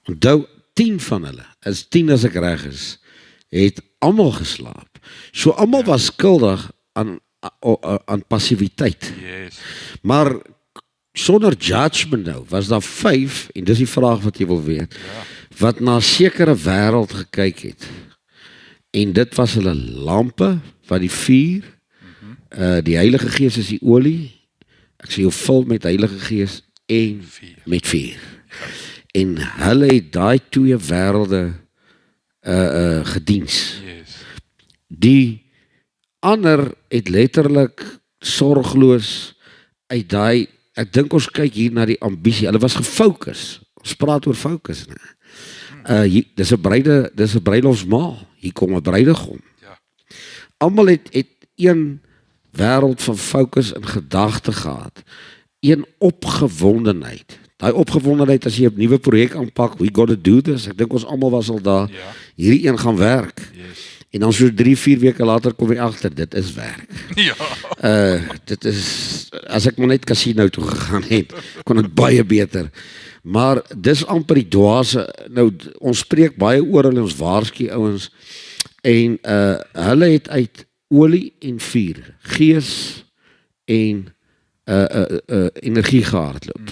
Onthou, 10 van hulle, is 10 as ek reg is, het almal geslaap. So almal was skuldig aan passiwiteit. Yes. Maar sonder judgment nou, was daar 5, en dis die vraag wat jy wil weet, wat na 'n sekere wêreld gekyk het. En dit was hulle lampe, wat die vuur, die Heilige Gees is die olie, ek sê jou vul met Heilige Gees en met vuur. En hulle het daai 2 wêrelde gediens. Yes. Die ander het letterlik sorgloos uit daai, ek dink ons kyk hier na die ambisie, hulle was gefokus, ons praat oor fokus, dis 'n bruilofsmaal, hier kom 'n bruidegom. Ja. Almal het een wêreld van fokus en gedagte gehad, een opgewondenheid. Daai opgewondenheid as jy 'n nuwe projek aanpak, we gotta do this, ek dink ons almal was al daar, hierdie een gaan werk. Yes. En dan so 3-4 weke later kom jy agter, dit is werk. Ja. Dit is, as ek maar net casino toe gegaan het, kon dit baie beter. Maar dis amper die dwaase, nou ons spreek baie oor hulle, ons waarsku ouens, en hulle het uit olie en vuur, gees en energie gehardloop.